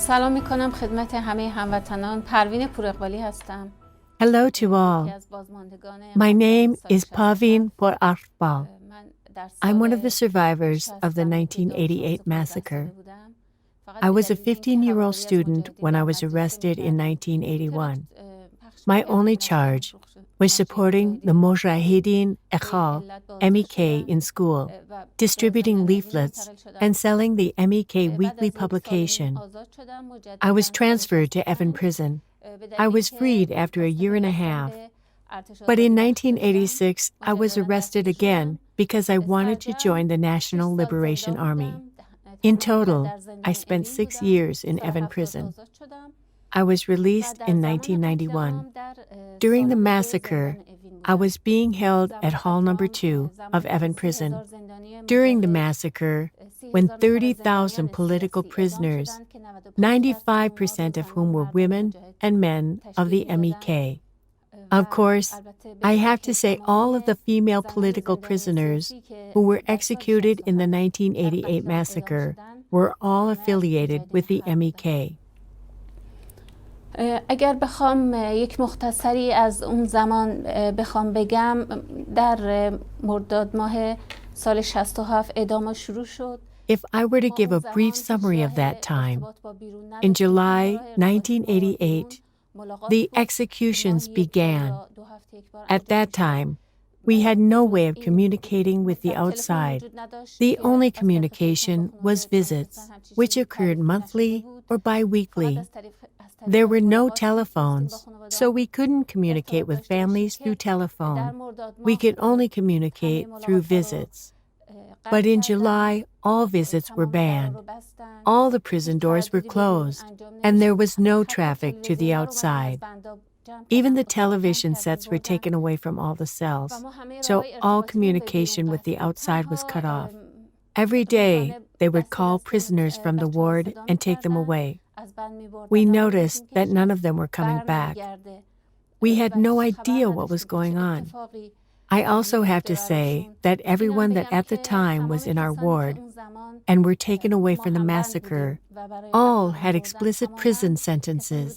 سلام میکنم خدمت همه هموطنان. پروین پورقبالی هستم. Hello to all. My name is Parvin Poureqbal. I'm one of the survivors of the 1988 massacre. I was a 15-year-old student when I was arrested in 1981. My only charge was supporting the Mujahedin-e-Khalq MEK in school, distributing leaflets, and selling the MEK weekly publication. I was transferred to Evin Prison. I was freed after a year and a half. But in 1986, I was arrested again because I wanted to join the National Liberation Army. In total, I spent 6 years in Evin Prison. I was released in 1991. During the massacre, I was being held at Hall Number 2 of Evin Prison. During the massacre, when 30,000 political prisoners, 95% of whom were women and men of the MEK. Of course, I have to say all of the female political prisoners who were executed in the 1988 massacre were all affiliated with the MEK. اگر بخوام یک مختصری از اون زمان بخوام بگم، در مرداد ماه سال 67 اعدام شروع شد. If I were to give a brief summary of that time, in July 1988, the executions began. At that time, we had no way of communicating with the outside. The only communication was visits, which occurred monthly or bi-weekly. There were no telephones, so we couldn't communicate with families through telephone. We could only communicate through visits. But in July, all visits were banned. All the prison doors were closed, and there was no traffic to the outside. Even the television sets were taken away from all the cells, so all communication with the outside was cut off. Every day, they would call prisoners from the ward and take them away. We noticed that none of them were coming back. We had no idea what was going on. I also have to say that everyone that at the time was in our ward and were taken away from the massacre all had explicit prison sentences.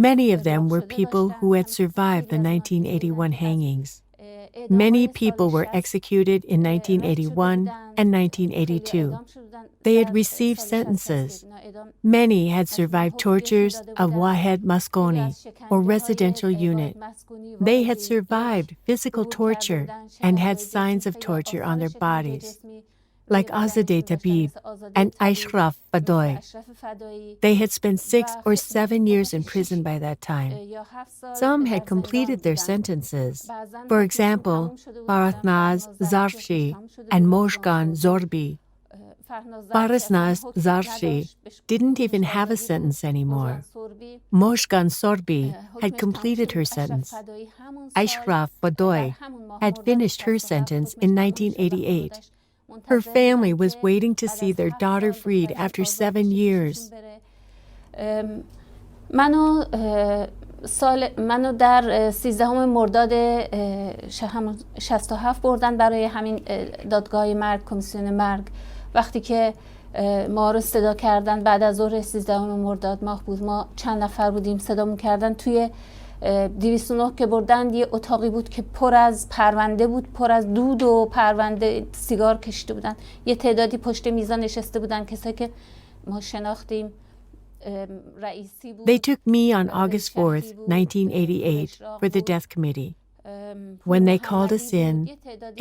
Many of them were people who had survived the 1981 hangings. Many people were executed in 1981 and 1982. They had received sentences. Many had survived tortures of Wahed Maskoni, or residential unit. They had survived physical torture and had signs of torture on their bodies, like Azadeh Tabib and Ashraf Fadoy. They had spent 6 or 7 years in prison by that time. Some had completed their sentences. For example, Faratnaz Zarfshi and Moshgan Zorbi. Faratnaz Zarfshi didn't even have a sentence anymore. Moshgan Sorbi had completed her sentence. Ashraf Fadoy had finished her sentence in 1988. Her family was waiting to see their daughter freed after 7 years. منو در 13 مرداد 67 بردن برای همین دادگاه مرگ، کمیسیون مرگ. وقتی که ما رو صدا کردن بعد از ظهر 13 مرداد ماه بود، ما چند نفر بودیم، صدامون کردن. توی 209 که بردن یه اتاقی بود که پر از پرونده بود، پر از دود و پرونده، سیگار کشیده بودن. یه تعدادی پشت میزا نشسته بودن، کسایی که ما شناختیم. رئیسی بود. They took me on August 4th, 1988 for the death committee. When they called us in,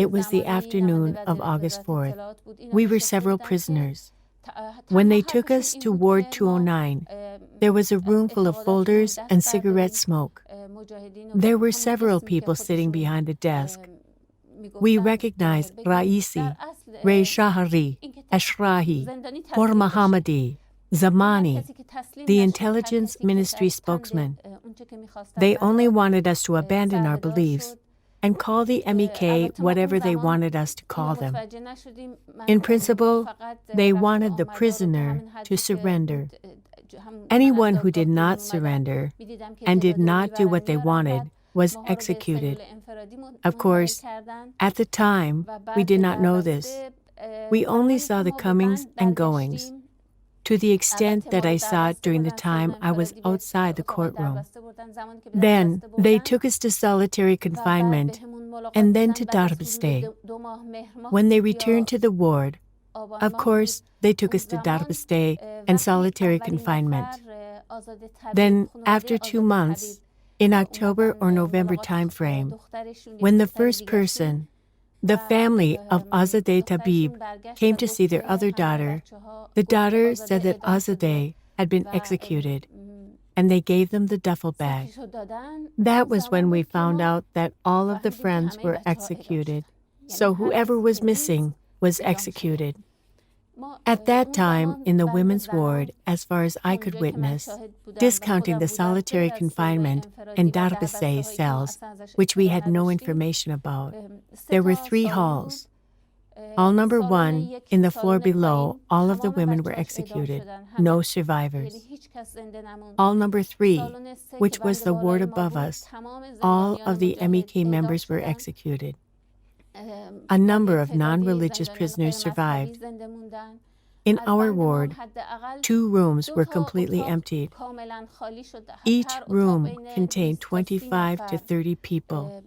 it was the afternoon of August 4th. We were several prisoners. When they took us to Ward 209, there was a room full of folders and cigarette smoke. There were several people sitting behind the desk. We recognized Raisi, Ray Shahari, Ashrahi, Hor Mohammadi, Zamani, the intelligence ministry spokesman. They only wanted us to abandon our beliefs and call the MEK whatever they wanted us to call them. In principle, they wanted the prisoner to surrender. Anyone who did not surrender and did not do what they wanted was executed. Of course, at the time, we did not know this. We only saw the comings and goings. to the extent that I saw it during the time I was outside the courtroom. Then they took us to solitary confinement and then to Darbastay. When they returned to the ward, of course, they took us to Darbastay and solitary confinement. Then, after 2 months, in October or November timeframe, when the first person, the family of Azadeh Tabib, came to see their other daughter, the daughter said that Azadeh had been executed, and they gave them the duffel bag. That was when we found out that all of the friends were executed, so whoever was missing was executed. At that time, in the women's ward, as far as I could witness, discounting the solitary confinement and Darbastay cells, which we had no information about, there were 3 halls. Hall number 1, in the floor below, all of the women were executed, no survivors. Hall number 3, which was the ward above us, all of the MEK members were executed. A number of non-religious prisoners survived. In our ward, 2 rooms were completely emptied. Each room contained 25 to 30 people.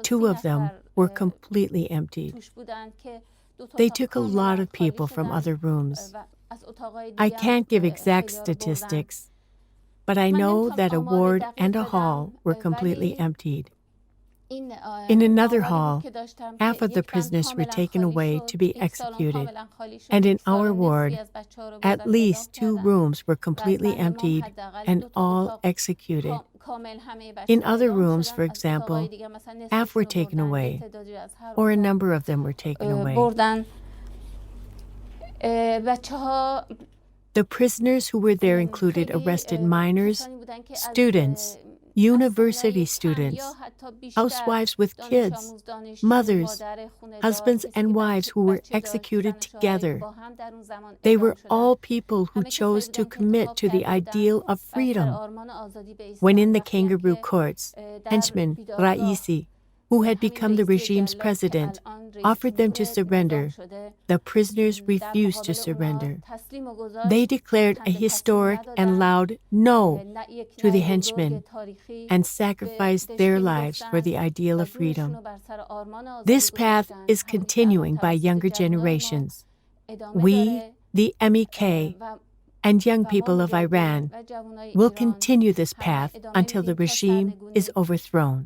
2 of them were completely emptied. They took a lot of people from other rooms. I can't give exact statistics, but I know that a ward and a hall were completely emptied. In another hall, half of the prisoners were taken away to be executed, and in our ward, at least 2 rooms were completely emptied and all executed. In other rooms, for example, half were taken away, or a number of them were taken away. The prisoners who were there included arrested minors, students, university students, housewives with kids, mothers, husbands and wives who were executed together. They were all people who chose to commit to the ideal of freedom. When in the kangaroo courts, henchman Raisi, who had become the regime's president, offered them to surrender, the prisoners refused to surrender. They declared a historic and loud no to the henchmen and sacrificed their lives for the ideal of freedom. This path is continuing by younger generations. We, the MEK, and young people of Iran will continue this path until the regime is overthrown.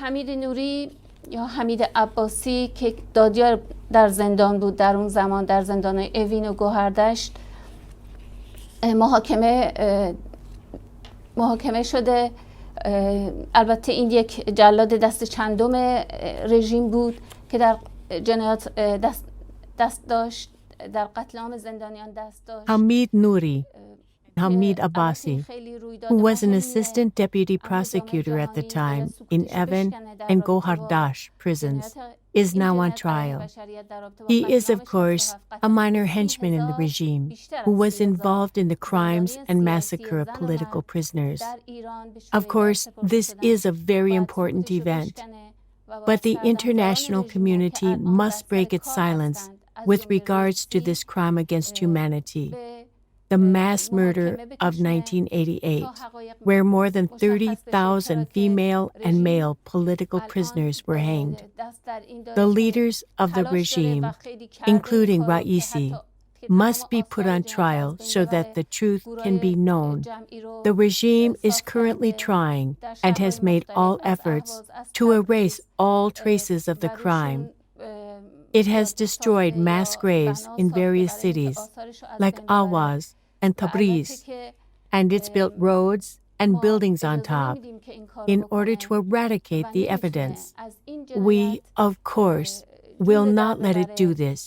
حمید نوری یا حمید عباسی که دادیار در زندان بود در اون زمان در زندان‌های اوین و گوهردشت محاکمه شده. البته این یک جلاد دست چندم رژیم بود که در جنایات دست داشت، در قتل عام زندانیان دست داشت. حمید نوری Hamid Abbasi, who was an assistant deputy prosecutor at the time in Evin and Gohardash prisons, is now on trial. He is, of course, a minor henchman in the regime who was involved in the crimes and massacre of political prisoners. Of course, this is a very important event, but the international community must break its silence with regards to this crime against humanity. The mass murder of 1988, where more than 30,000 female and male political prisoners were hanged. The leaders of the regime, including Raisi, must be put on trial so that the truth can be known. The regime is currently trying and has made all efforts to erase all traces of the crime. It has destroyed mass graves in various cities, like Awaz and Tabriz, and it's built roads and buildings on top in order to eradicate the evidence. We, of course, will not let it do this,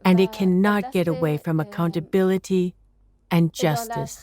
and it cannot get away from accountability and justice.